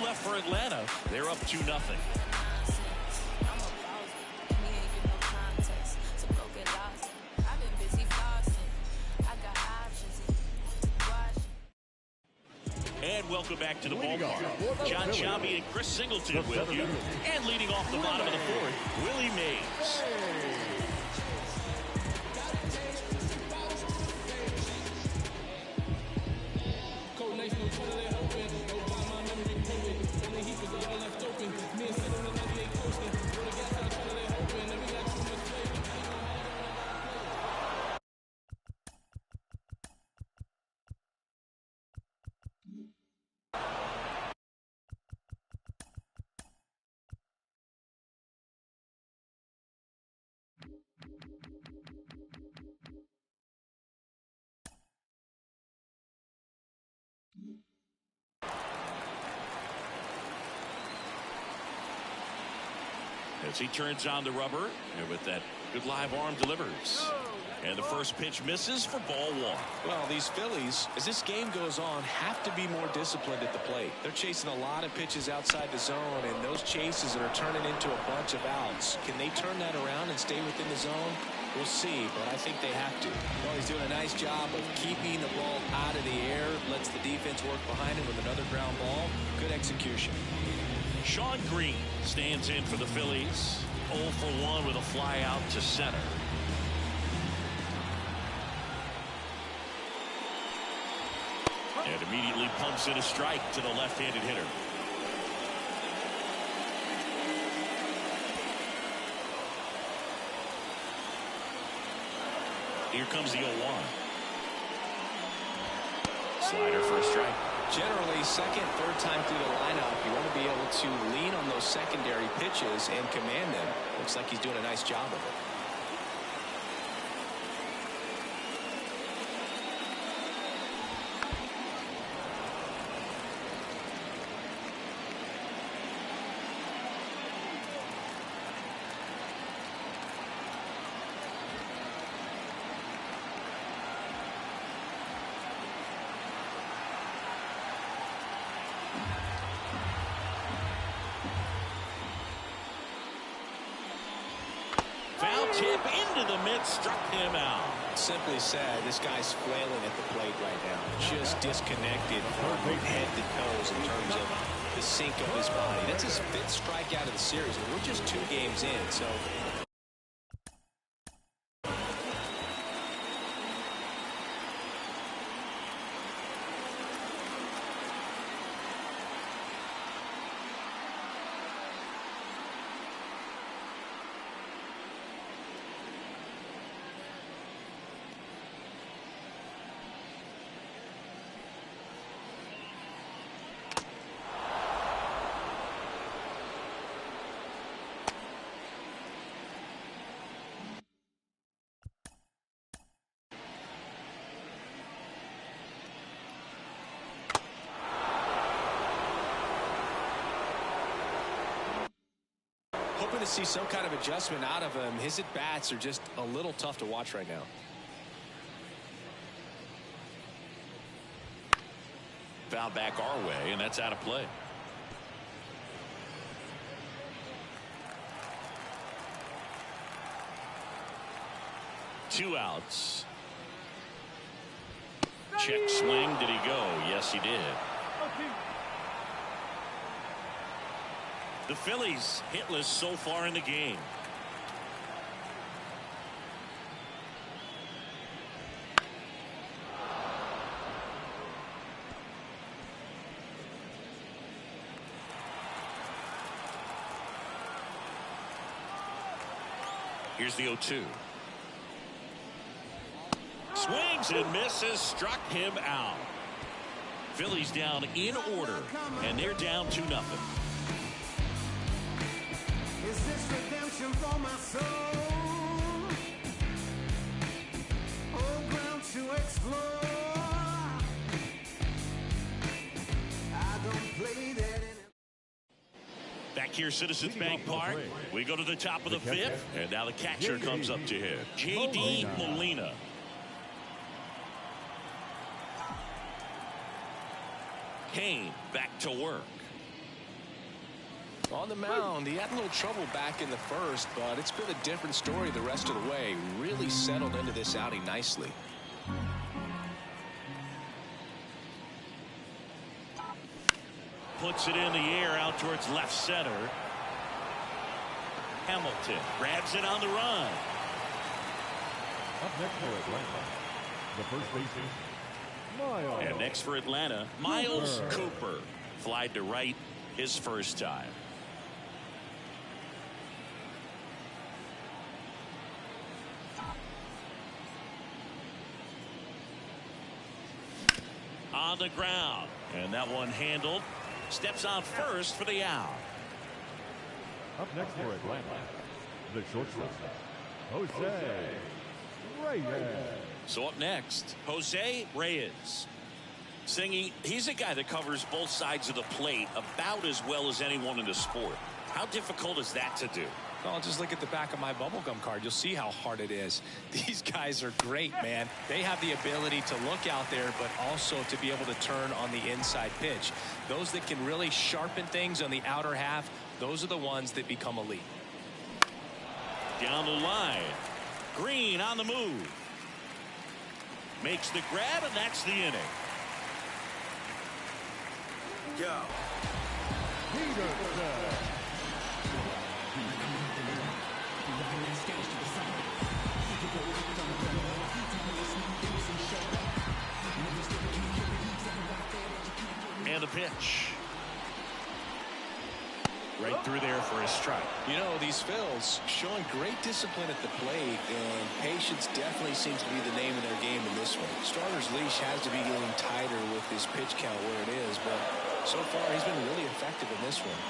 left for Atlanta. They're up 2-0. And welcome back to the ballpark. John Chambi and Chris Singleton with you. And leading off the bottom of the fourth, Willie Mays. As he turns on the rubber, and with that good live arm delivers. And the first pitch misses for ball one. Well, these Phillies, as this game goes on, have to be more disciplined at the plate. They're chasing a lot of pitches outside the zone, and those chases are turning into a bunch of outs. Can they turn that around and stay within the zone? We'll see, but I think they have to. Well, he's doing a nice job of keeping the ball out of the air, lets the defense work behind him with another ground ball. Good execution. Shawn Green stands in for the Phillies. 0 for 1 with a fly out to center. And immediately pumps in a strike to the left-handed hitter. Here comes the 0-1. Slider for a strike. Generally, second, third time through the lineup, you want to be able to lean on those secondary pitches and command them. Looks like he's doing a nice job of it. Foul tip into the mid, struck him out. Simply said, this guy's flailing at the plate right now. Just disconnected from head to toes in terms of the sink of his body. That's his 5th strikeout of the series, and we're just 2 games in, so... Hoping to see some kind of adjustment out of him. His at-bats are just a little tough to watch right now. Foul back our way, and that's out of play. Two outs. Check swing. Did he go? Yes, he did. The Phillies hitless so far in the game. Here's the 0-2. Swings and misses, struck him out. Phillies down in order, and they're down 2-0. Is this redemption for my soul? Oh, ground to explore. I don't play that in. Back here, Citizens Bank Park. We go to the top of the 5th, and now the catcher comes up to hit. J.D. Molina. Cain back to work. On the mound, he had a little trouble back in the first, but it's been a different story the rest of the way. Really settled into this outing nicely. Puts it in the air out towards left center. Hamilton grabs it on the run. Up next for Atlanta, the first baseman, Miles. And next for Atlanta, Niles Cooper. Flied to right his first time. On the ground. And that one handled. Steps on first for the out. Up next for Atlanta, the shortstop, José Reyes. So up next, José Reyes. Singing, he's a guy that covers both sides of the plate about as well as anyone in the sport. How difficult is that to do? Well, just look at the back of my bubblegum card. You'll see how hard it is. These guys are great, man. They have the ability to look out there, but also to be able to turn on the inside pitch. Those that can really sharpen things on the outer half, those are the ones that become elite. Down the line. Green on the move. Makes the grab, and that's the inning. Go. And the pitch. Right through there for a strike. You know, these Phils showing great discipline at the plate, and patience definitely seems to be the name of their game in this one. Starter's leash has to be getting tighter with his pitch count where it is, but so far he's been really effective in this one.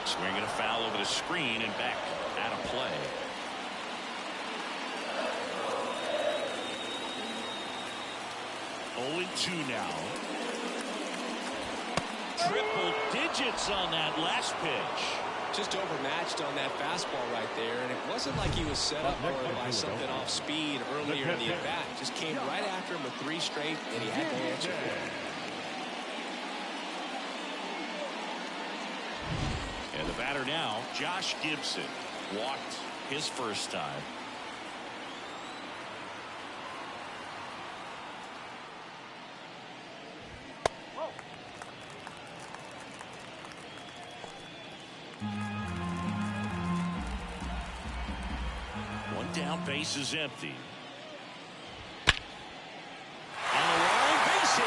Swinging a foul over the screen and back out of play. Oh, 2 now. Triple digits on that last pitch. Just overmatched on that fastball right there, and it wasn't like he was set up for it by something off speed earlier in the at-bat. Just came right after him with 3 straight, and he had no answer for it. And the batter now, Josh Gibson, walked his first time. One down, base is empty. On the line, base hit.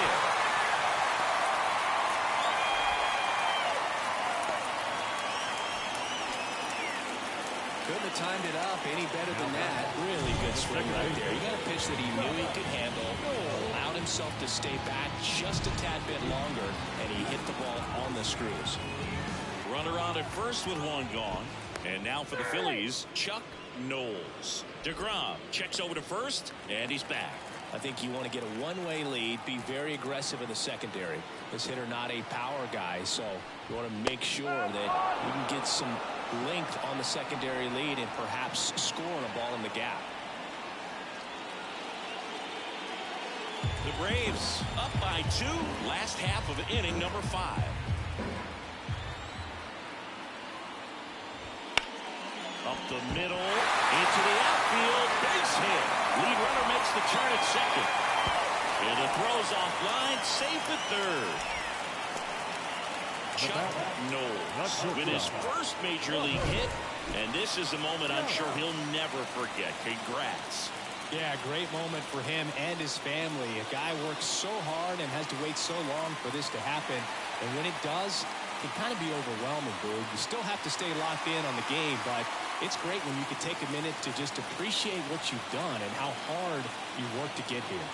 Couldn't have timed it up any better than that. Really good swing right there. You got a pitch that he knew he could handle, allowed himself to stay back just a tad bit longer, and he hit the ball on the screws. Runner on at first with 1 gone. And now for the Phillies, Chuck Knoblauch. DeGrom checks over to first, and he's back. I think you want to get a one-way lead, be very aggressive in the secondary. This hitter not a power guy, so you want to make sure that you can get some length on the secondary lead and perhaps score on a ball in the gap. The Braves up by 2, last half of inning number 5. Up the middle, into the outfield, base hit. Lead runner makes the turn at second. And the throw's offline, safe at third. Chuck Knoblauch with his first major league hit, and this is a moment I'm sure he'll never forget. Congrats. Yeah, great moment for him and his family. A guy works so hard and has to wait so long for this to happen, and when it does, it can kind of be overwhelming, Boog. You still have to stay locked in on the game, but it's great when you can take a minute to just appreciate what you've done and how hard you worked to get here.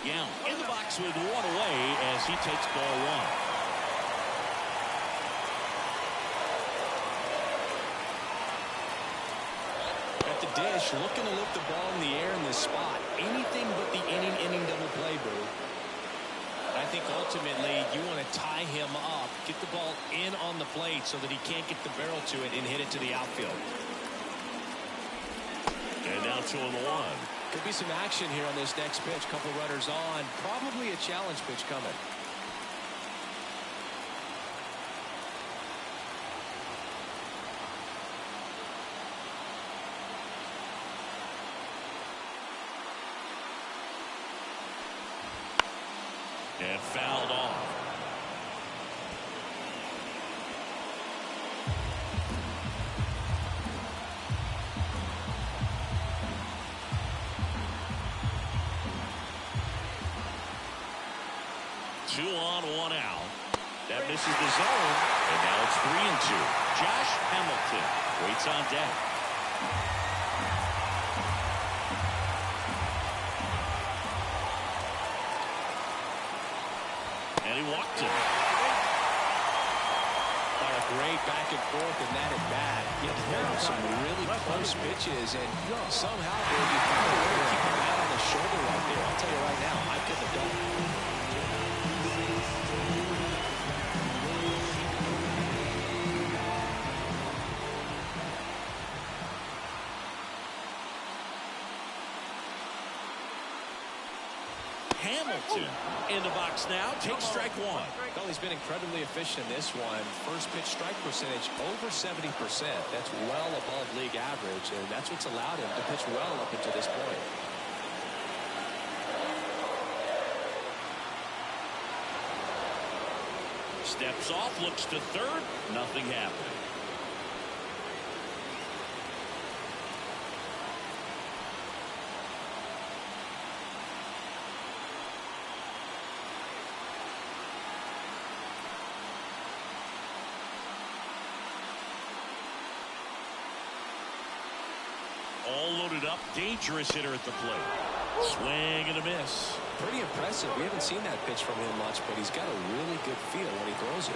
Yount in the box with 1 away as he takes ball 1. At the dish, looking to lift the ball in the air in this spot. Anything but the inning double play, Boog. I think ultimately you want to tie him up, get the ball in on the plate so that he can't get the barrel to it and hit it to the outfield. And now 2-1. Could be some action here on this next pitch. Couple runners on. Probably a challenge pitch coming. And fouled off. Two on, one out. That misses the zone, and now it's 3-2. Josh Hamilton waits on deck. And he walked him. A great back and forth in that at bat. Some really close pitches, and somehow you found a way to keep the bat on the shoulder right there. I'll tell you right now, I couldn't have done it. Hamilton in the box now. Takes strike one. Well, he's been incredibly efficient in this one. First pitch strike percentage over 70%. That's well above league average, and that's what's allowed him to pitch well up until this point. Steps off, looks to third. Nothing happening. All loaded up, dangerous hitter at the plate. Swing and a miss. Pretty impressive. We haven't seen that pitch from him much, but he's got a really good feel when he throws it.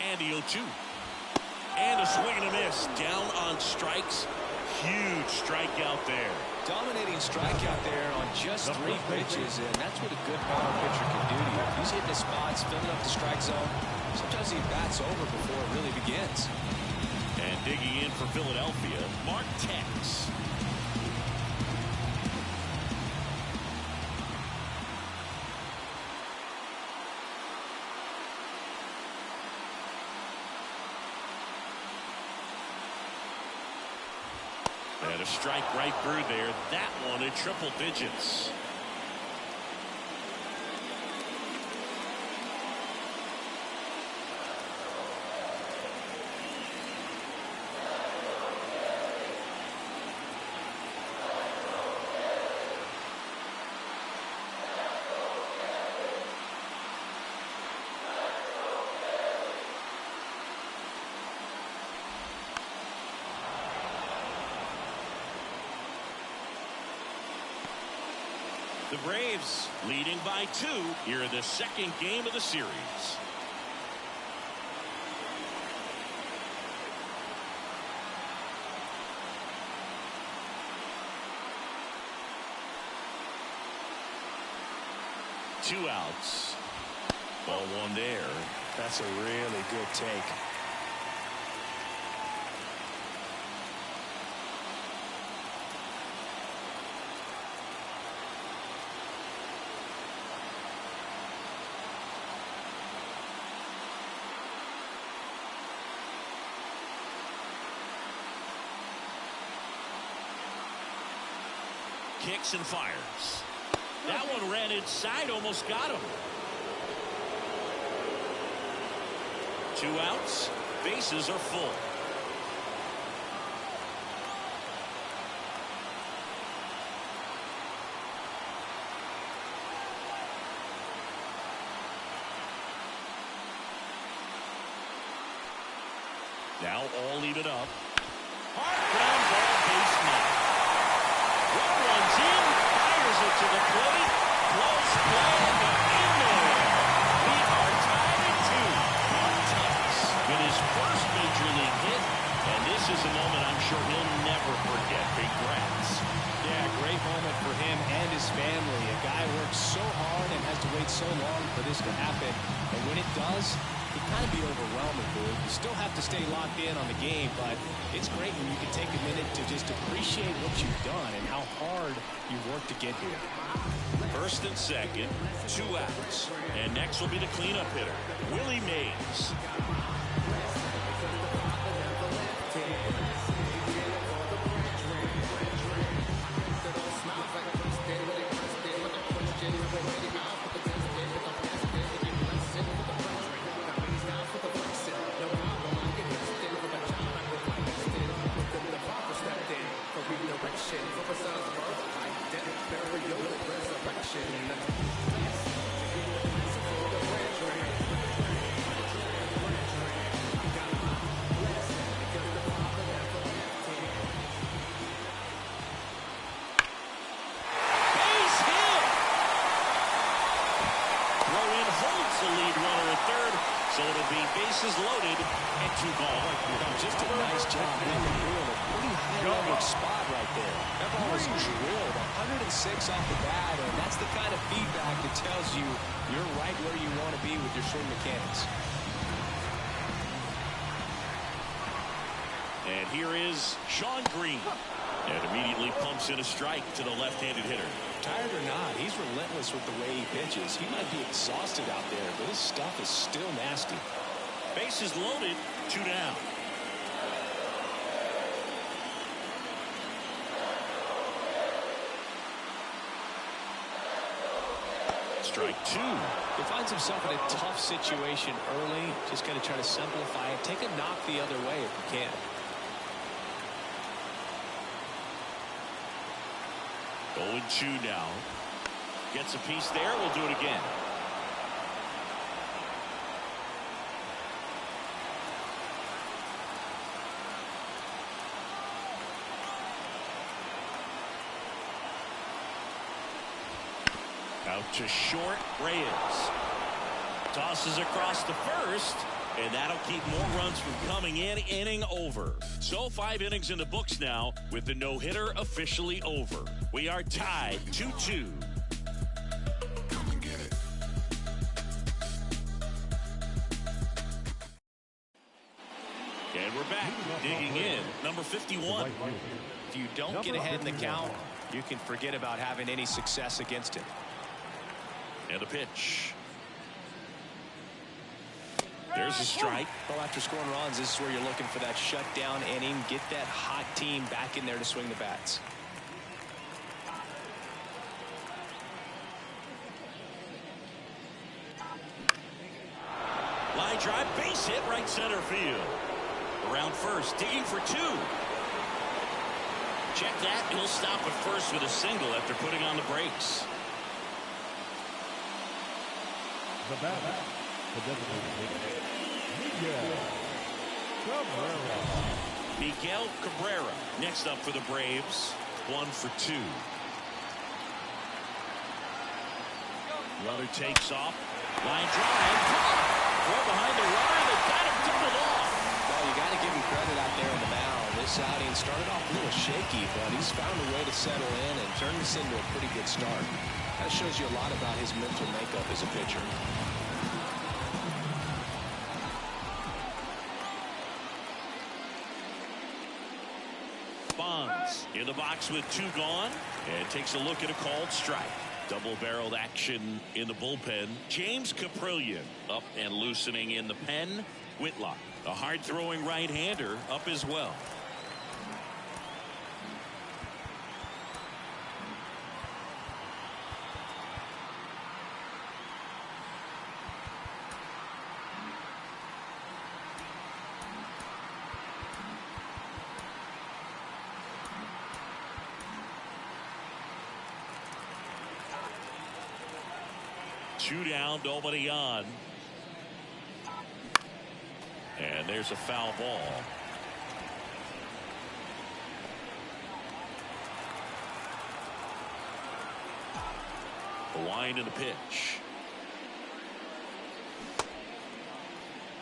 And the 0-2. And a swing and a miss. Down on strikes. Huge strikeout there. Dominating strikeout there on just 3 pitches, and that's what a good power pitcher can do to you. If he's hitting the spots, filling up the strike zone, sometimes he bats over before it really begins. And digging in for Philadelphia, Mark Teixeira. And a strike right through there. That one in triple digits. The Braves leading by 2 here in the second game of the series. Two outs. Ball one there. That's a really good take. Kicks and fires. That one ran inside, almost got him. 2 outs, bases are full. Now all even up. Hard ground ball, base knock. One runs in, fires it to the plate. Close play, but in there. We are tied at 2. Mark Teixeira with his first major league hit, and this is a moment I'm sure he'll never forget. Congrats. Yeah, great moment for him and his family. A guy works so hard and has to wait so long for this to happen. And when it does, can kind of be overwhelming, dude. You still have to stay locked in on the game, but it's great when you can take a minute to just appreciate what you've done and how hard you worked to get here. First and second, 2 outs. And next will be the cleanup hitter, Willie Mays. So it'll be bases loaded and 2 gone. Just a nice job doing a pretty high-level spot right there. That ball was drilled 106 off the bat, and that's the kind of feedback that tells you you're right where you want to be with your swing mechanics. And here is Shawn Green. And immediately pumps in a strike to the left-handed hitter. Tired or not, he's relentless with the way he pitches. He might be exhausted out there, but his stuff is still nasty. Bases loaded, 2 down. Strike 2. He finds himself in a tough situation early. Just got to try to simplify it. Take a knock the other way if you can. 0-2 now. Gets a piece there. We'll do it again. Out to short, Reyes. Tosses across the first. And that'll keep more runs from coming in. Inning over. So 5 innings in the books now with the no-hitter officially over. We are tied 2-2. Come and get it. And we're back. Digging in, number 51. If you don't get ahead in the count, you can forget about having any success against him. And a pitch. There's a strike. Well, after scoring runs, this is where you're looking for that shutdown inning. Get that hot team back in there to swing the bats. Line drive, base hit, right center field. Around first, digging for 2. Check that. He'll stop at first with a single after putting on the brakes. The batter, the designated Miguel Cabrera. Miguel Cabrera next up for the Braves. 1 for 2. Runner takes off. Line drive. Throw behind the runner. They got him doubled off. Well, you got to give him credit out there on the mound. This outing started off a little shaky, but he's found a way to settle in and turn this into a pretty good start. That shows you a lot about his mental makeup as a pitcher. Bonds in the box with 2 gone and takes a look at a called strike. Double-barreled action in the bullpen. James Caprillion up and loosening in the pen. Whitlock, a hard-throwing right-hander, up as well. Two down, nobody on. And there's a foul ball. The line and the pitch.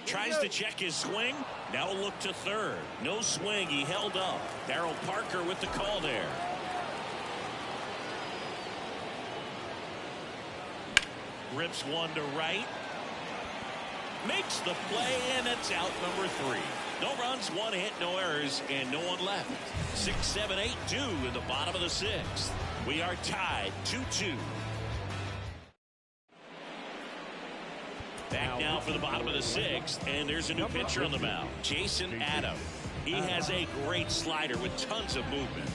Tries to check his swing. Now a look to third. No swing. He held up. Darryl Parker with the call there. Rips one to right. makes the play, and it's out number 3. No runs, 1 hit, no errors, and no one left. 6, 7, 8, 2 in the bottom of the 6th. We are tied 2-2. Back now for the bottom of the 6th, and there's a new pitcher on the mound, Jason Adam. He has a great slider with tons of movement.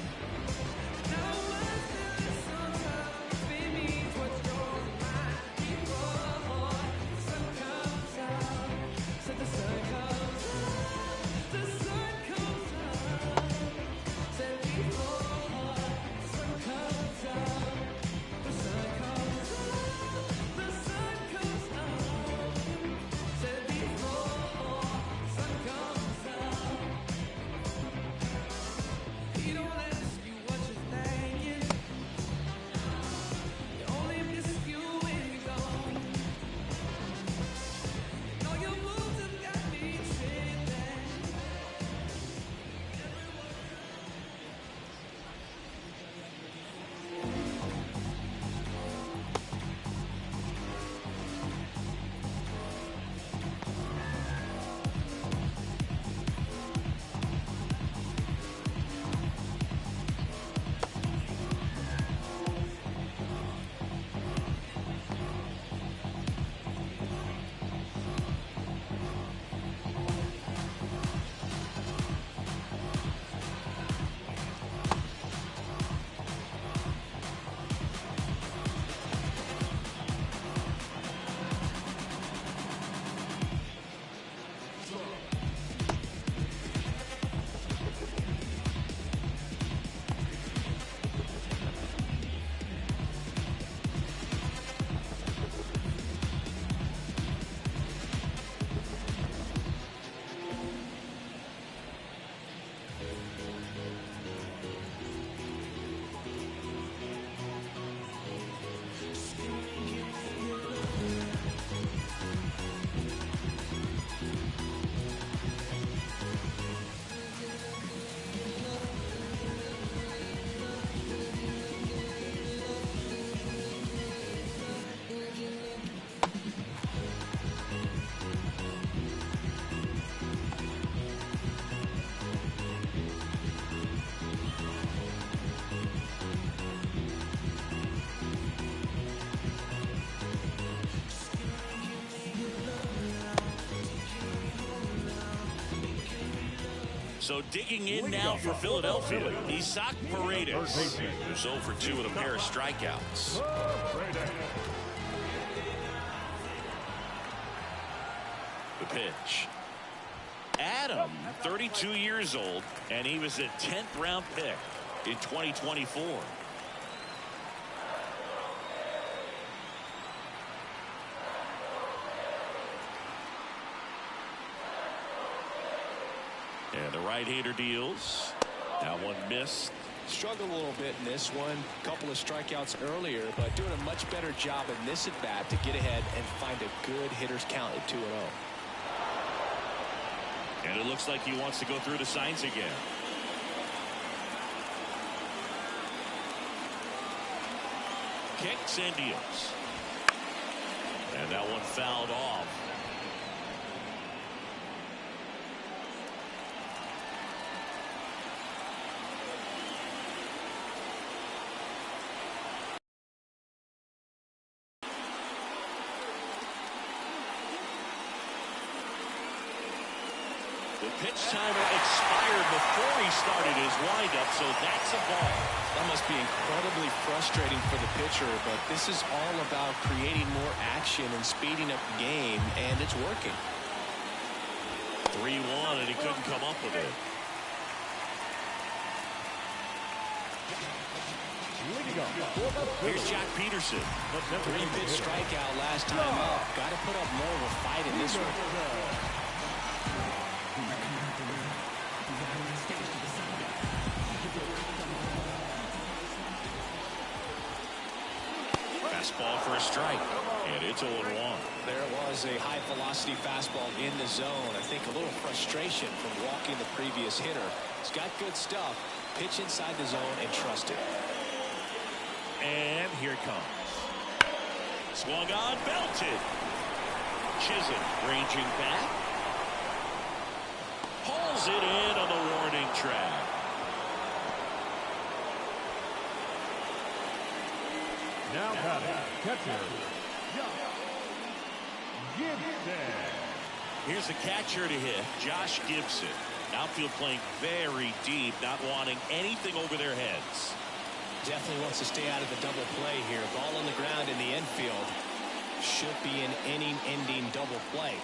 So digging in now for Philadelphia, Isaac Paredes, who's 0 for 2 with a pair of strikeouts. The pitch. Adam, 32 years old, and he was a 10th round pick in 2024. And the right-hander deals. That one missed. Struggled a little bit in this one. Couple of strikeouts earlier, but doing a much better job in this at-bat to get ahead and find a good hitter's count at 2-0. And it looks like he wants to go through the signs again. Kicks and deals. And that one fouled off. The pitch timer expired before he started his windup, so that's a ball. That must be incredibly frustrating for the pitcher, but this is all about creating more action and speeding up the game, and it's working. 3-1, and he couldn't come up with it. Here's Joc Pederson. 3-pitch strikeout last time up. Got to put up more of a fight in this one. Fastball for a strike, and it's 0-1. There was a high-velocity fastball in the zone. I think a little frustration from walking the previous hitter. He's got good stuff. Pitch inside the zone and trust it. And here it comes. Swung on, belted. Chisholm ranging back. Pulls it in on the warning track. Now batting, catcher, Gibson. Here's the catcher to hit, Josh Gibson. Outfield playing very deep, not wanting anything over their heads. Definitely wants to stay out of the double play here. Ball on the ground in the infield. Should be an inning-ending double play.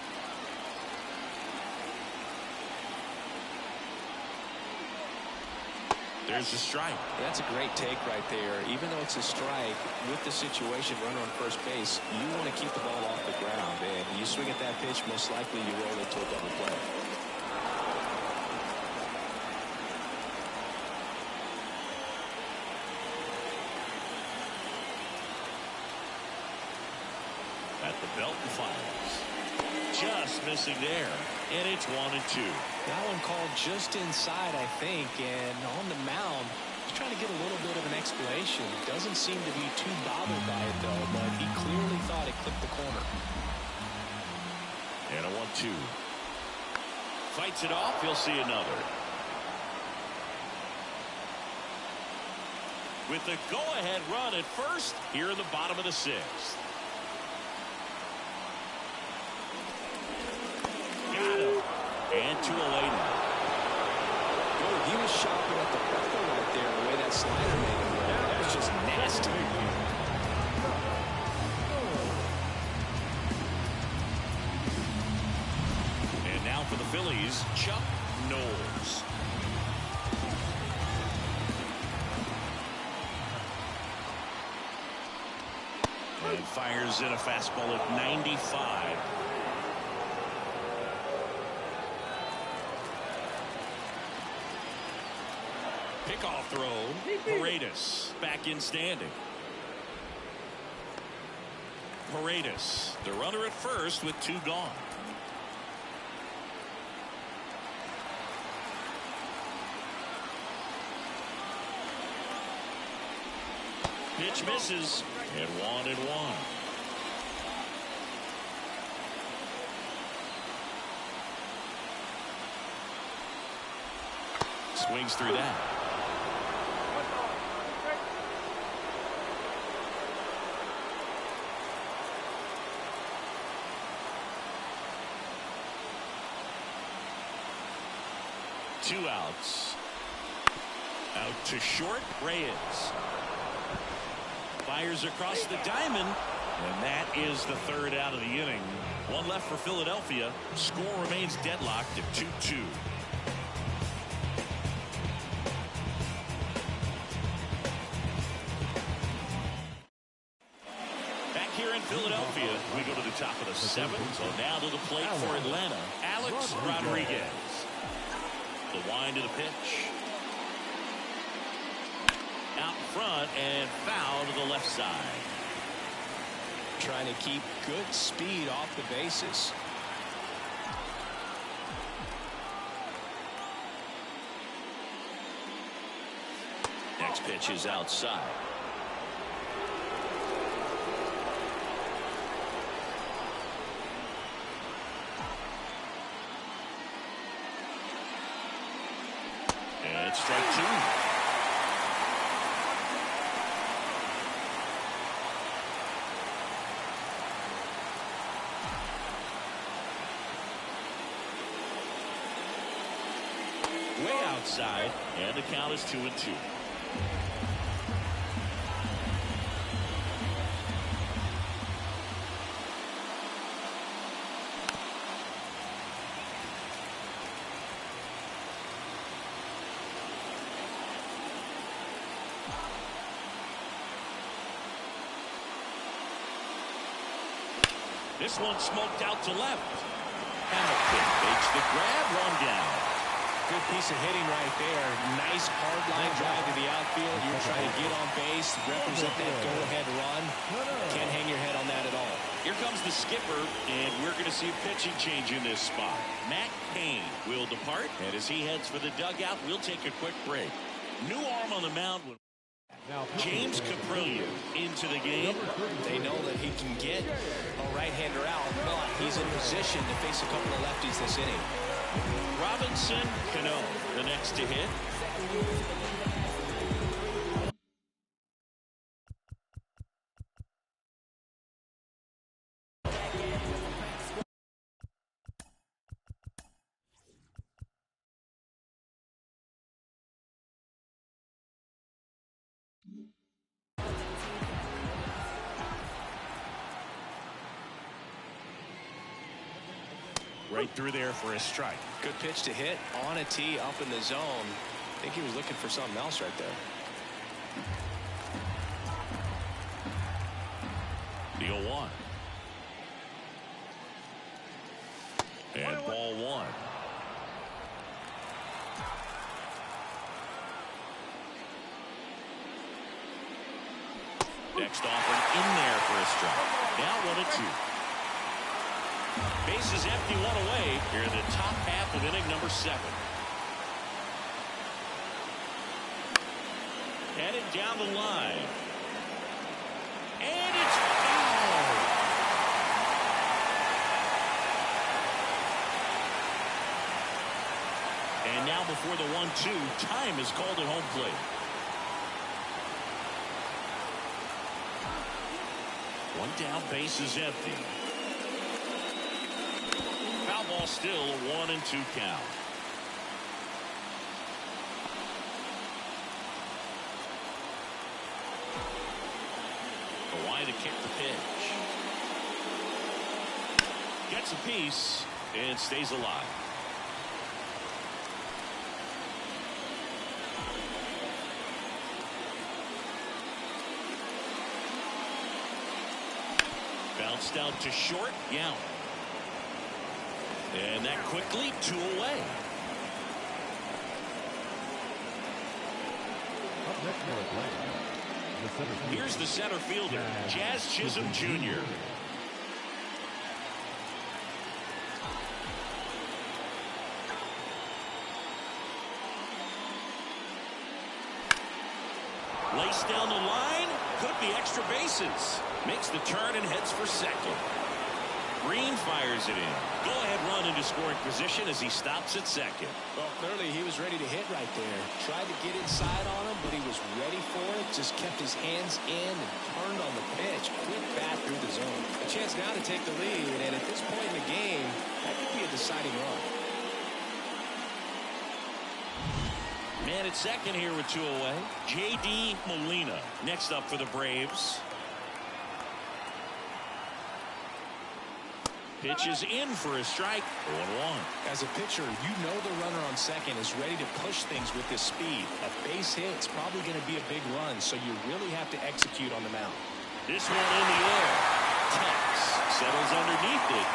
There's a strike. That's a great take right there. Even though it's a strike, with the situation, runner on first base, you want to keep the ball off the ground. And you swing at that pitch, most likely you roll into a double play. At the belt and fires. Just missing there. And it's 1-2. That one called just inside, I think, and on the mound, he's trying to get a little bit of an explanation. Doesn't seem to be too bothered by it, though, but he clearly thought it clipped the corner. And a 1-2. Fights it off. He'll see another. With the go-ahead run at first here in the bottom of the sixth. Got him. And 2 away now. Oh, he was shopping at the bubble right there, the way that slider made him look. That was just nasty. And now for the Phillies, Chuck Knoblauch. And fires in a fastball at 95. Pickoff throw. Paredes back in standing. Paredes, the runner at first with 2 gone. Pitch misses, and 1-1. Swings through that. Two outs. Out to short, Reyes. Fires across the diamond, and that is the 3rd out of the inning. 1 left for Philadelphia. Score remains deadlocked at 2-2. Back here in Philadelphia, we go to the top of the 7th. So now to the plate for Atlanta, Alex Rodriguez. The wind of the pitch. Out front and foul to the left side. Trying to keep good speed off the bases. Next pitch is outside. And strike 2. Way outside, and the count is 2-2. This one smoked out to left. And the pitch makes the grab, 1 down. Good piece of hitting right there. Nice hard line drive to the outfield. You're trying to get on base, represent that go-ahead run. Can't hang your head on that at all. Here comes the skipper, and we're going to see a pitching change in this spot. Matt Cain will depart, and as he heads for the dugout, we'll take a quick break. New arm on the mound. James Caprillion into the game. They know that he can get a right-hander out, but he's in position to face a couple of lefties this inning. Robinson Cano, the next to hit. Right through there for a strike. Good pitch to hit on a tee up in the zone. I think he was looking for something else right there. The 0-1. And ball one. Next offering in there for a strike. Now 1-2. Bases empty, one away here in the top half of inning number 7. Headed down the line. And it's foul. And now before the 1-2, time is called at home plate. One down, base is empty. Foul ball still, a 1-2 count. Kawhi to kick the pitch. Gets a piece and stays alive. Bounced out to short. Yount. And that quickly 2 away. Here's the center fielder, Jazz Chisholm Jr. Laced down the line, could be extra bases. Makes the turn and heads for second. Green fires it in. Go-ahead run into scoring position as he stops at second. Well, clearly he was ready to hit right there. Tried to get inside on him, but he was ready for it. Just kept his hands in and turned on the pitch. Quick bat through the zone. A chance now to take the lead, and at this point in the game, that could be a deciding run. Man at second here with 2 away. Yadier Molkina next up for the Braves. Pitches in for a strike. 1-1. As a pitcher, you know the runner on second is ready to push things with his speed. A base hit is probably going to be a big run, so you really have to execute on the mound. This one in the air. Tucks. Settles underneath it.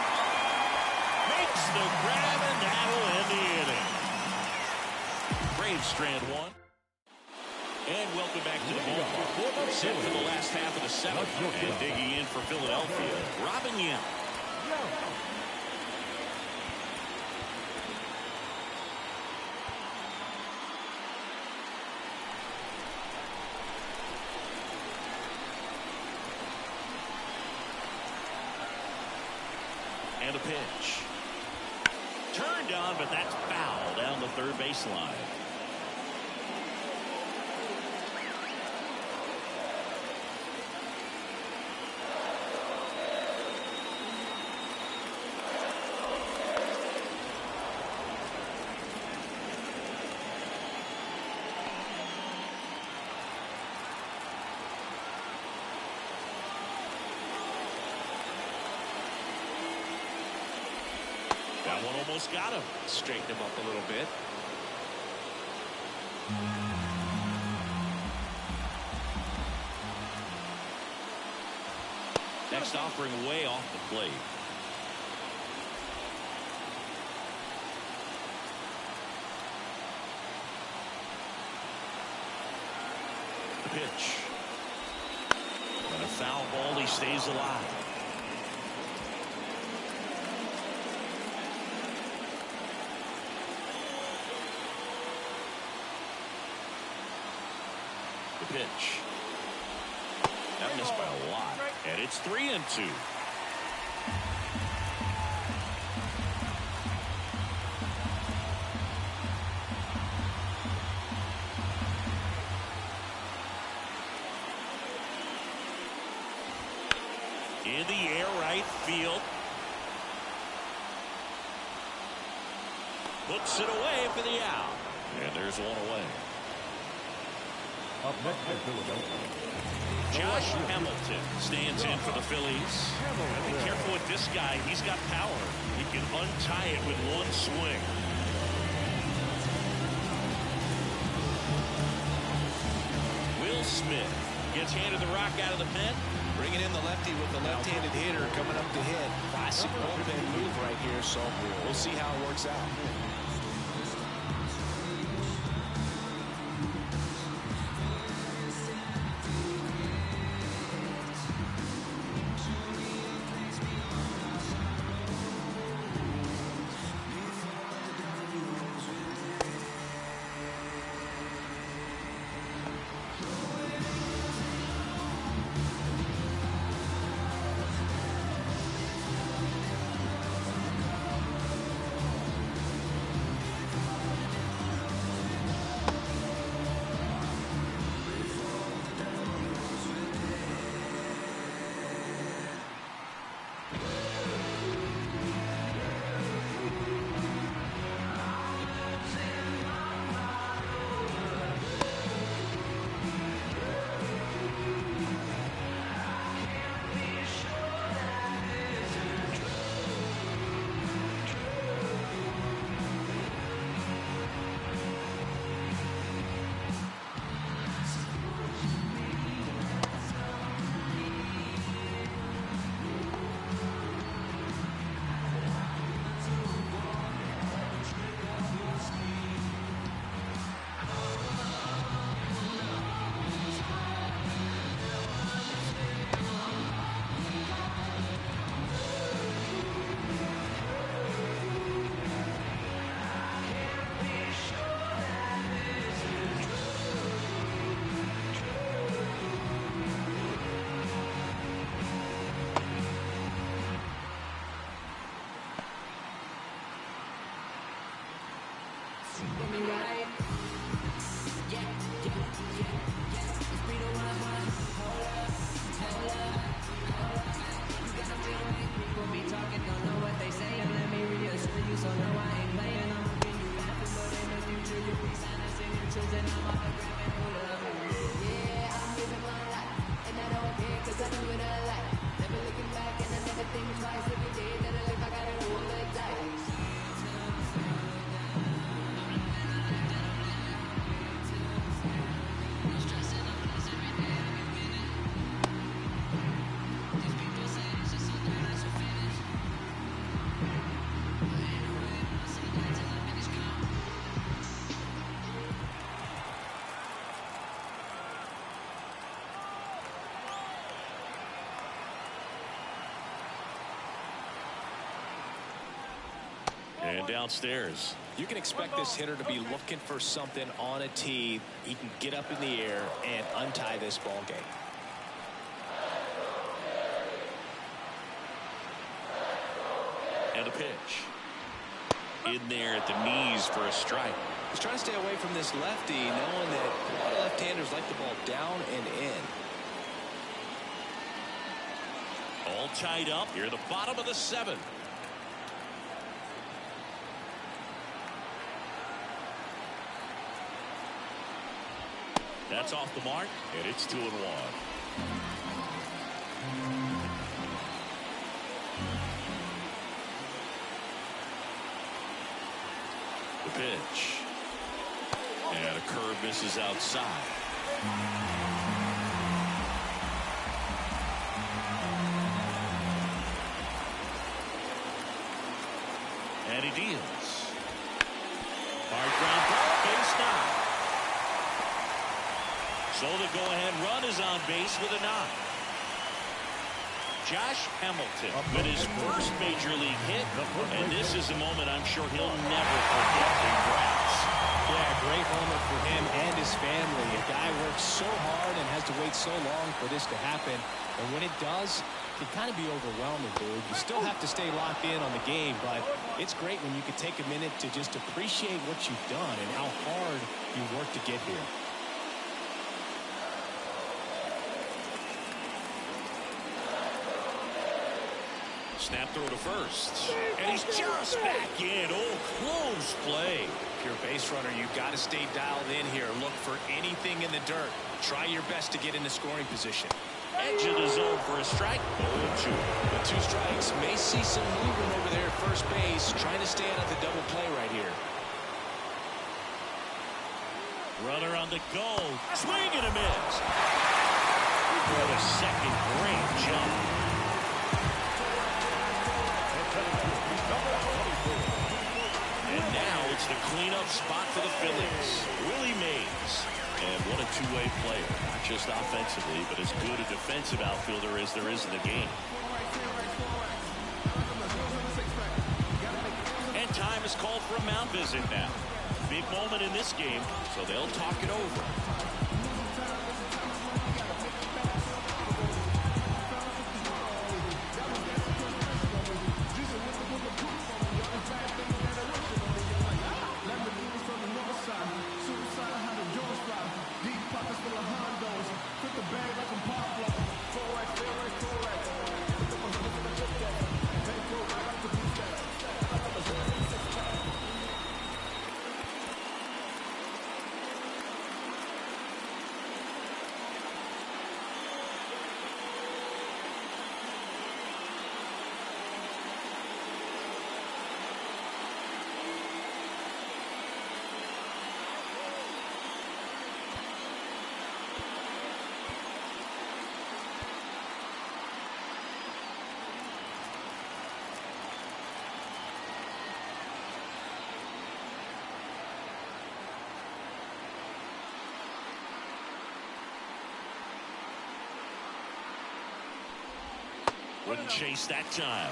Makes the grab, and that'll end the inning. Braves strand 1. And welcome back to the ballpark. Set for the last half of the 7th. And digging in for Philadelphia, Robin Yount. And a pitch. Turned on, but that's foul down the third baseline. That one almost got him. Straighten him up a little bit. Next offering way off the plate. The pitch. And a foul ball, he stays alive. The pitch. That missed by a lot. And it's 3-2. In the air, right field. Puts it away for the out. And there's one away. Up next in Philadelphia. Josh Hamilton stands in for the Phillies. Be careful with this guy. He's got power. He can untie it with one swing. Will Smith gets handed the rock out of the pen. Bringing in the lefty with the left-handed hitter coming up to hit. Classic bullpen move right here, so we'll see how it works out. And downstairs. You can expect this hitter to be looking for something on a tee. He can get up in the air and untie this ball game. And a pitch. In there at the knees for a strike. He's trying to stay away from this lefty, knowing that a lot of left-handers like the ball down and in. All tied up here at the bottom of the 7th. That's off the mark, and it's 2-1. The pitch. And a curve misses outside. And he deals. Hard ground ball, base knock. So the go-ahead run is on base with a knock. Josh Hamilton with his first major league hit, and this is a moment I'm sure he'll never forget. Congrats. Yeah, great moment for him and his family. A guy works so hard to wait so long for this to happen. And when it does, it can kind of be overwhelming, dude. You still have to stay locked in on the game, but it's great when you can take a minute to just appreciate what you've done and how hard you worked to get here. Snap throw to first. And he's just back in. Oh, close play. If you're a base runner, you've got to stay dialed in here. Look for anything in the dirt. Try your best to get into scoring position. Edge of the zone for a strike. 0-2. With 2 strikes, may see some movement over there at first base, trying to stay out of the double play right here. Runner on the go. Swing and a miss. What a second. Great jump. And now it's the cleanup spot for the Phillies. Willie Mays. And what a two-way player. Not just offensively, but as good a defensive outfielder as there is in the game. And time is called for a mound visit now. Big moment in this game, so they'll talk it over. Wouldn't chase that time.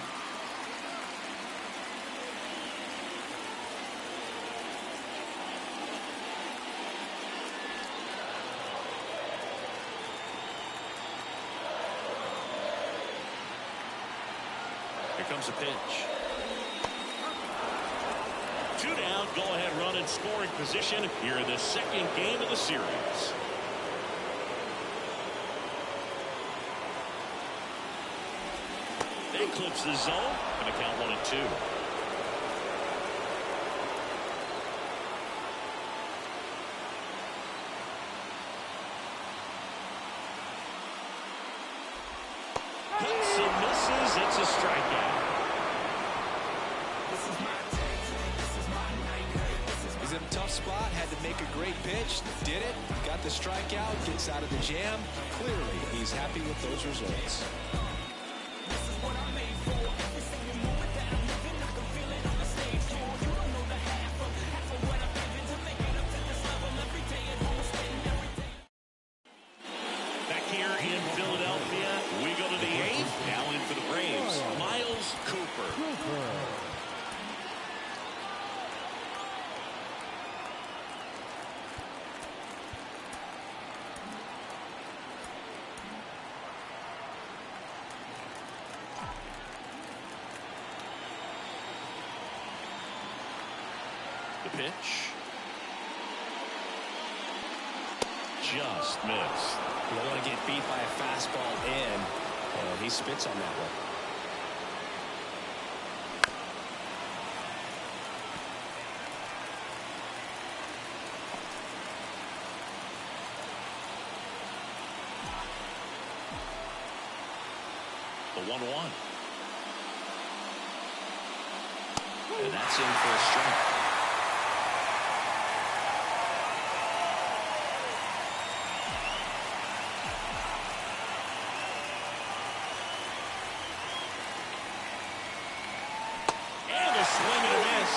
Here comes a pitch. 2 down, go ahead run in scoring position here in the second game of the series. They clips the zone. Going to count 1-2. Hits and misses. It's a strikeout. He's in a tough spot. Had to make a great pitch. Did it. Got the strikeout. Gets out of the jam. Clearly, he's happy with those results. Niles Cooper. The pitch. Just missed. You don't want to get beat by a fastball in, and he spits on that one. The 1-1. And that's in for a strike. And a swing and a miss.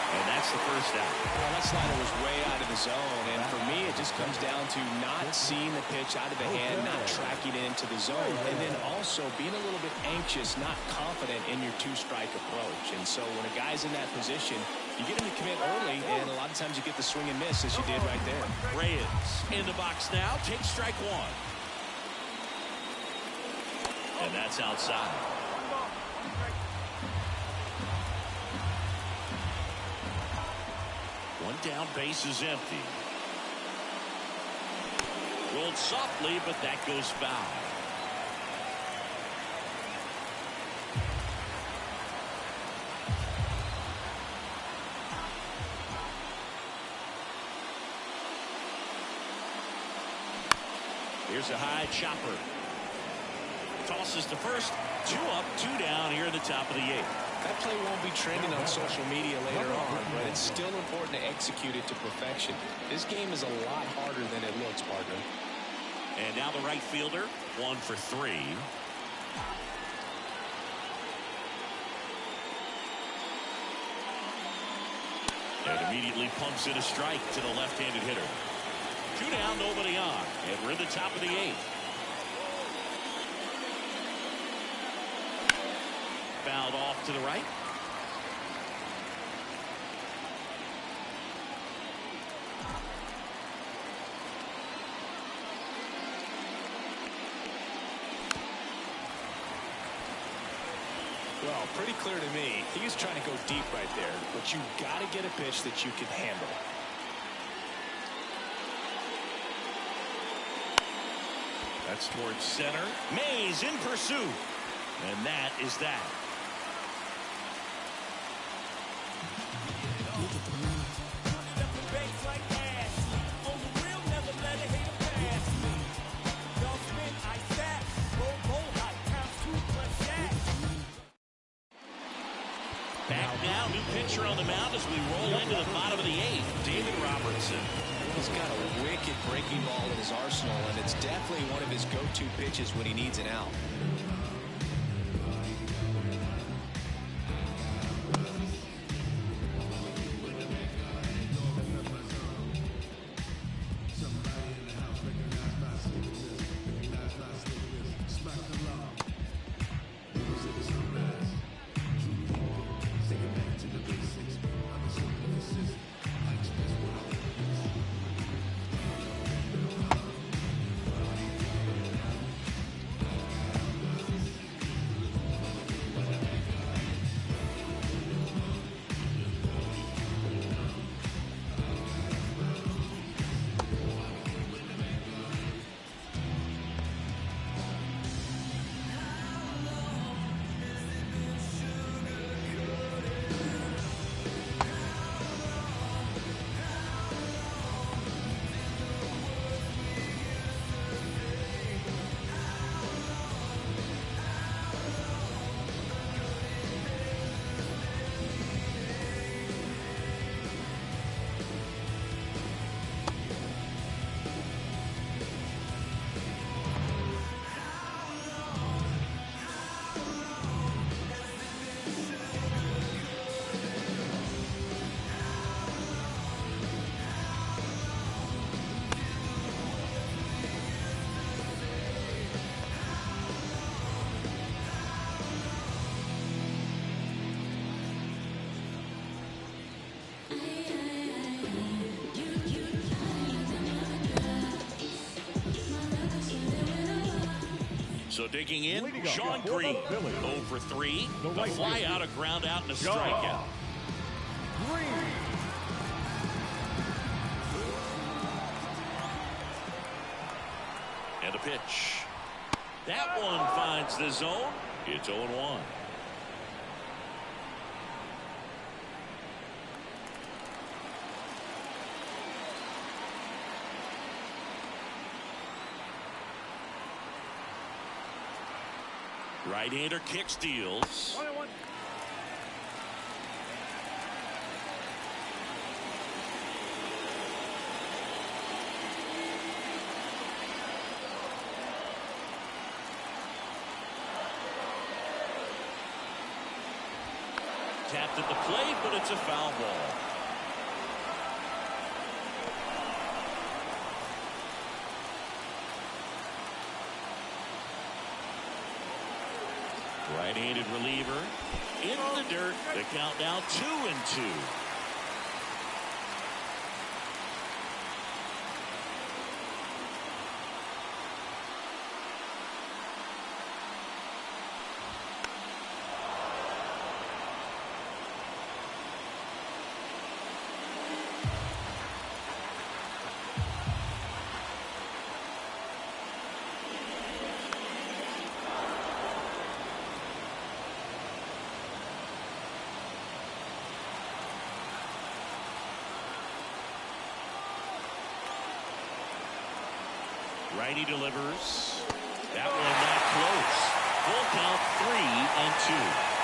And that's the first out. Well, that slider was way out of the zone, and for me, it just comes down to not seeing the pitch out of the hand, not tracking it into the zone, and then also being a little bit anxious, not confident in your two-strike approach. And so when a guy's in that position, you get him to commit early, and a lot of times you get the swing and miss, as you did right there. Reyes in the box now, takes strike 1. And that's outside. One down, base is empty. Rolled softly, but that goes foul. Here's a high chopper. Tosses to first. 2 up, 2 down here in the top of the 8th. That play won't be trending on social media later on, but it's still important to execute it to perfection. This game is a lot harder than it looks, partner. And now the right fielder, 1 for 3. And immediately pumps in a strike to the left-handed hitter. 2 down, nobody on. And we're in the top of the 8th. Fouled off to the right. Well, pretty clear to me. He was trying to go deep right there, but you got to get a pitch that you can handle. That's towards center. Mays in pursuit. And that is that. Back now, new pitcher on the mound as we roll into the bottom of the 8th. David Robertson. He's got a wicked breaking ball in his arsenal, and it's definitely one of his go-to pitches when he needs an out. So digging in, Shawn Green, 0 for 3. A fly out, a ground out, and a strikeout. And a pitch. That one finds the zone. It's 0-1. Right-hander kick steals. Tapped at the plate, but it's a foul ball. Right-handed reliever in the dirt. The count now 2-2. Righty delivers. That one not close. Full count 3-2.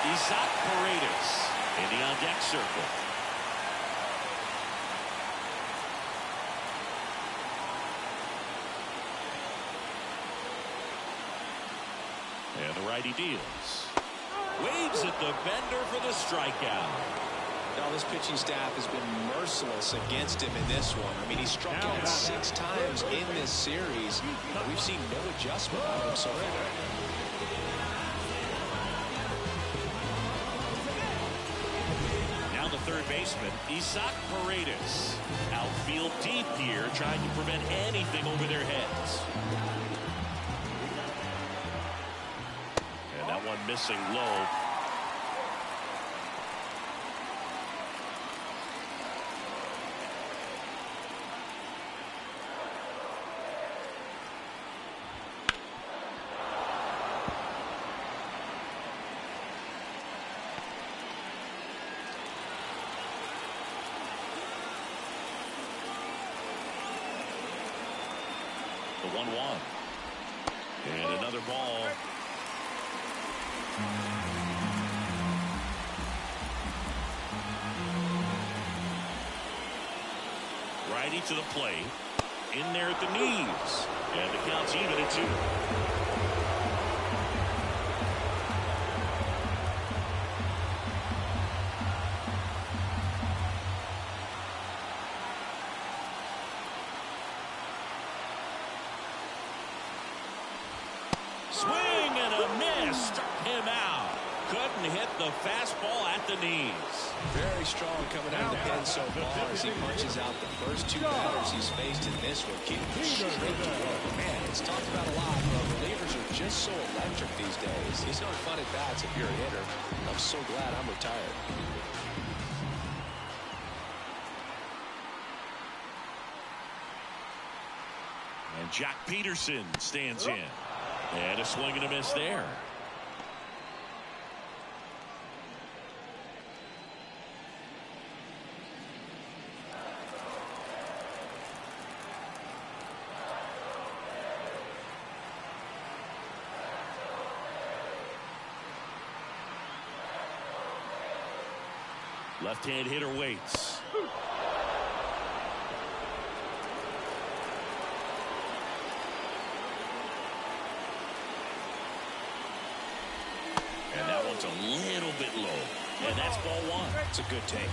Joc Pederson in the on-deck circle. And the righty deals. Waves at the bender for the strikeout. Now this pitching staff has been merciless against him in this one. I mean, he struck out 6 times in this series. We've seen no adjustment out of him so far. Now the third baseman, Joc Pederson. Outfield deep here, trying to prevent anything over their heads. And that one missing low. The 1-1. And another ball. Righty to the plate. In there at the knees. And the count's even at 2. Swing and a miss. Struck him out. Couldn't hit the fastball at the knees. Very strong coming out of the pen so far as he punches out the first 2 batters he's faced in this one. Keeping it straight to work. Man, it's talked about a lot, but relievers are just so electric these days. These aren't fun at bats if you're a hitter. I'm so glad I'm retired. And Joc Pederson stands in. And a swing and a miss there. Left-hand hitter waits. And that one's a little bit low. And that's ball 1. It's a good take.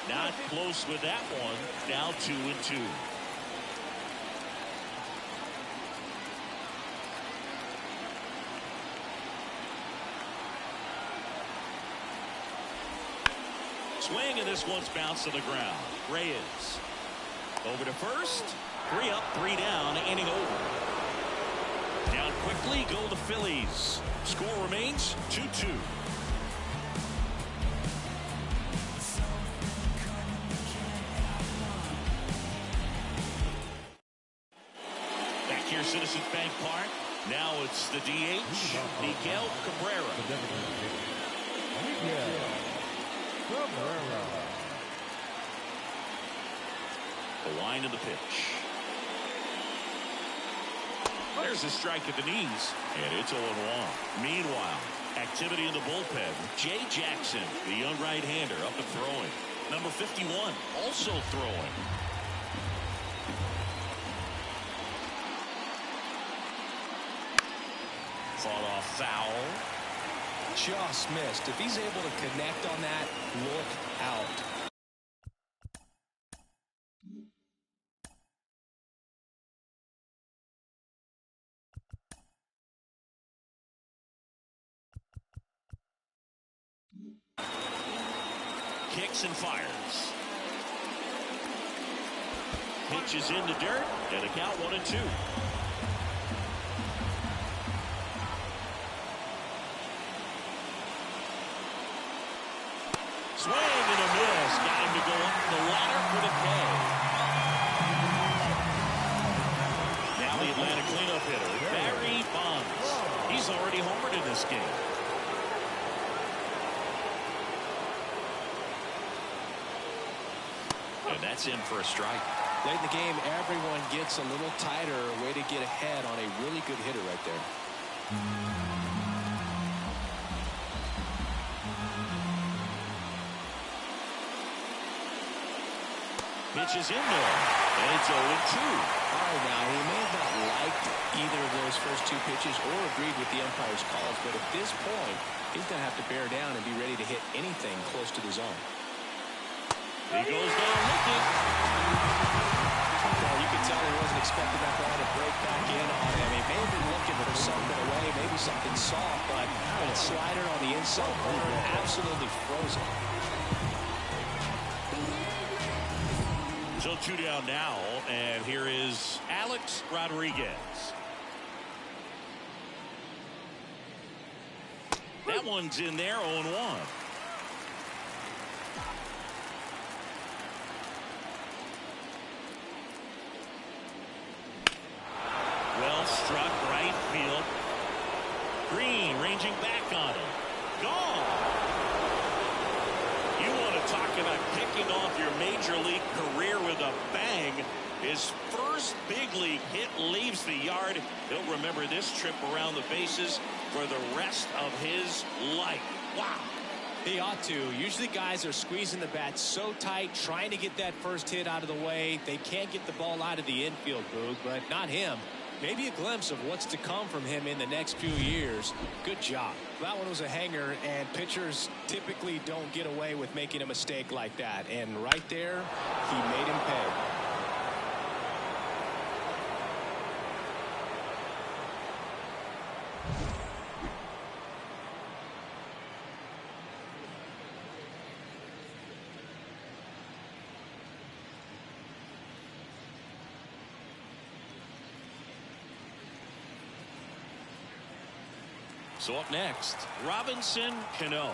Not close with that one. Now 2-2. Swing, and this one's bounced to the ground. Reyes over to first. 3 up, 3 down, inning over. Down quickly go the Phillies. Score remains 2-2. Back here, Citizens Bank Park. Now it's the DH, Miguel Cabrera. The line of the pitch. There's a strike at the knees, and it's 0-1. Meanwhile, activity in the bullpen. Jay Jackson, the young right-hander, up and throwing. Number 51, also throwing. Fought off foul. Just missed. If he's able to connect on that, look out. Kicks and fires. Pitches in the dirt, and a count 1-2. Swing and a miss. Got him to go up the ladder for the K. Now the Atlanta cleanup hitter, Barry Bonds. He's already homered in this game. And that's in for a strike. Late in the game, everyone gets a little tighter. A way to get ahead on a really good hitter right there. Pitch is in there, and it's 0-2. All right, now, he may have not liked either of those first two pitches or agreed with the umpire's calls, but at this point, he's going to have to bear down and be ready to hit anything close to the zone. He goes down looking. Well, you can tell he wasn't expecting that ball to break back in on him. He may have been looking for something away, maybe something soft, but that slider on the inside corner absolutely frozen. So 2 down now, and here is Alex Rodriguez. That one's in there, 0-1. Well struck right field. Green ranging back on him. Gone. You want to talk about kicking off your major league career with a bang. His first big league hit leaves the yard. He'll remember this trip around the bases for the rest of his life. Wow. He ought to. Usually guys are squeezing the bat so tight, trying to get that first hit out of the way. They can't get the ball out of the infield, Boog, but not him. Maybe a glimpse of what's to come from him in the next few years. Good job. That one was a hanger, and pitchers typically don't get away with making a mistake like that. And right there, he made him pay. So up next, Robinson Cano.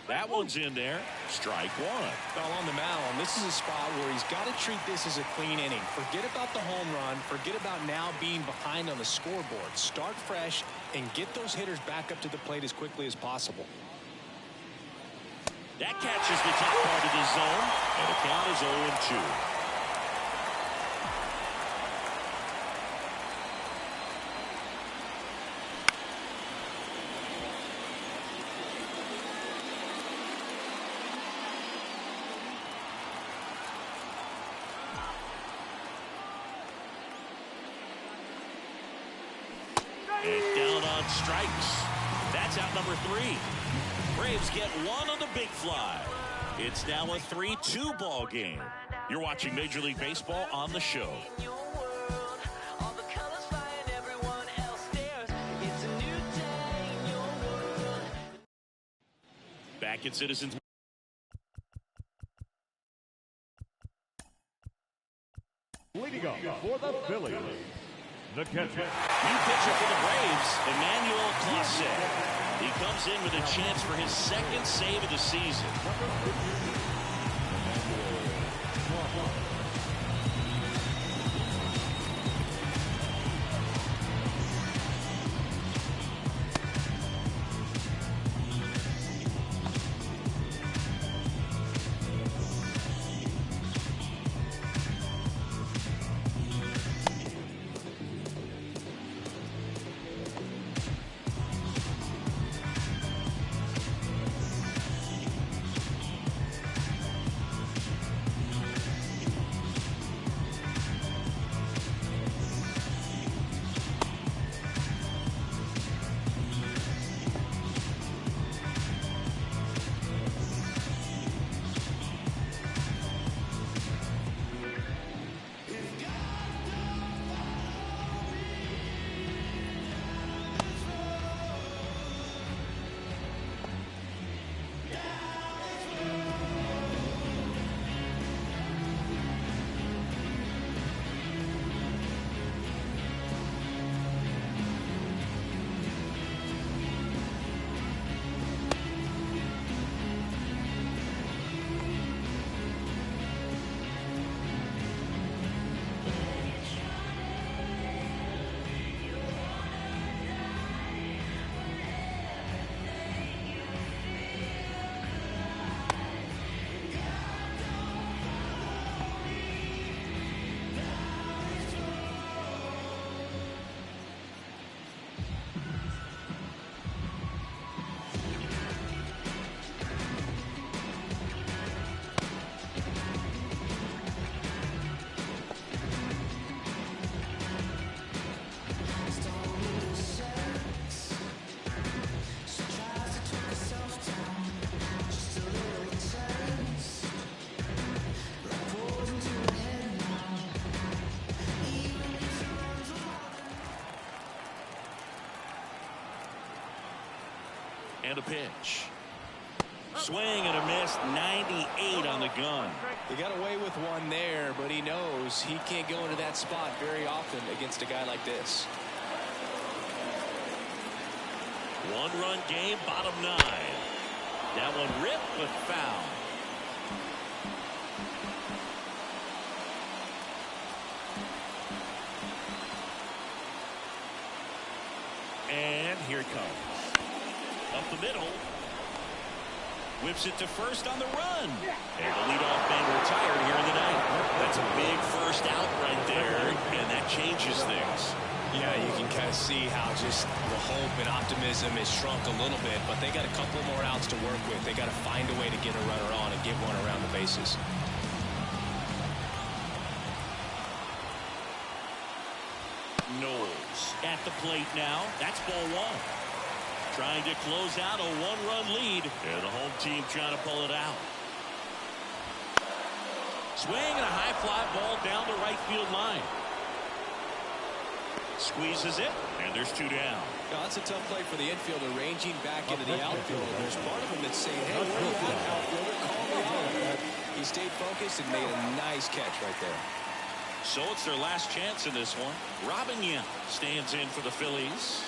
That one's in there. Strike one. Well, on the mound, this is a spot where he's got to treat this as a clean inning. Forget about the home run. Forget about now being behind on the scoreboard. Start fresh and get those hitters back up to the plate as quickly as possible. That catches the top part of the zone, and the count is 0-2. And down on strikes. That's out number 3. Braves get one on the big fly. It's now a 3-2 ball game. You're watching Major League Baseball on the show. Back at Citizens. Leading up for the Phillies, the catcher. New pitcher for the Braves, Emmanuel Clase. He comes in with a chance for his second save of the season. And a pitch. Swing and a miss. 98 on the gun. He got away with one there, but he knows he can't go into that spot very often against a guy like this. One-run game, bottom 9. That one ripped, but foul. And here it comes. Up the middle. Whips it to first on the run. And the leadoff man retired here in the ninth. That's a big first out right there, and that changes things. Yeah, you can kind of see how just the hope and optimism is shrunk a little bit, but they got a couple more outs to work with. They got to find a way to get a runner on and get one around the bases. Knowles at the plate now. That's ball 1. Trying to close out a one-run lead. And the home team trying to pull it out. Swing and a high fly ball down the right field line. Squeezes it, and there's 2 down. Now, that's a tough play for the infielder, ranging back into the outfield. There's part of him that's saying, hey, where are you at, outfielder? Call me out. He stayed focused and made a nice catch right there. So it's their last chance in this one. Robin Yount stands in for the Phillies.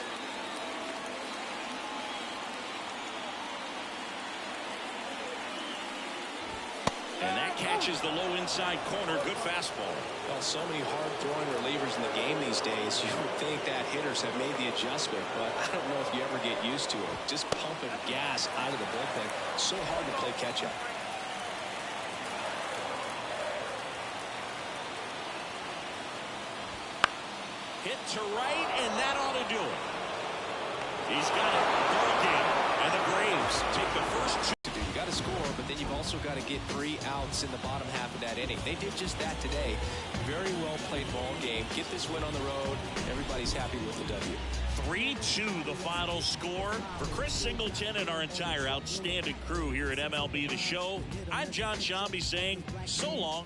And that catches the low inside corner. Good fastball. Well, so many hard-throwing relievers in the game these days. You would think that hitters have made the adjustment, but I don't know if you ever get used to it. Just pumping gas out of the bullpen. So hard to play catch-up. Hit to right, and that ought to do it. He's got it. Ball game. And the Braves take the first 2. You got to score, but then you've also got to get 3 outs in the bottom half of that inning. They did just that today. Very well played ball game. Get this win on the road. Everybody's happy with the W. 3-2 the final score. For Chris Singleton and our entire outstanding crew here at MLB The Show, I'm John Shambi saying so long.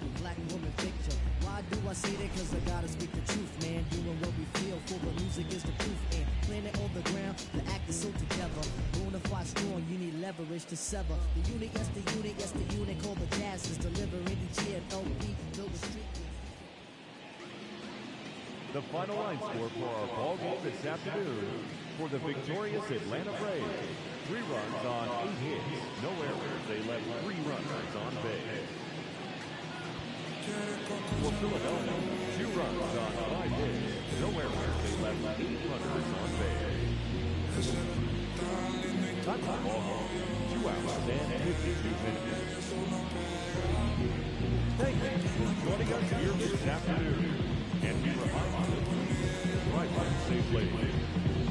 Why do I say that? Because I gotta speak the truth, man. Doing what we feel for the music is the proof. And planet on the ground, the act is so together. Bonafide strong, you need leverage to sever. The unit, yes, the unit, yes, the unit called the Jazz is delivering each year. LP, build a street. The final line score for our ball game this afternoon for the victorious Atlanta Braves. 3 runs on 8 hits, no errors. They left 3 runners on base. For Philadelphia, 2 runs on 5 hits, no errors. They left 8 runners on base. Time for ball game, 2 hours and 52 minutes. Thank you for joining us here this afternoon. And we remind you, drive safe, ladies.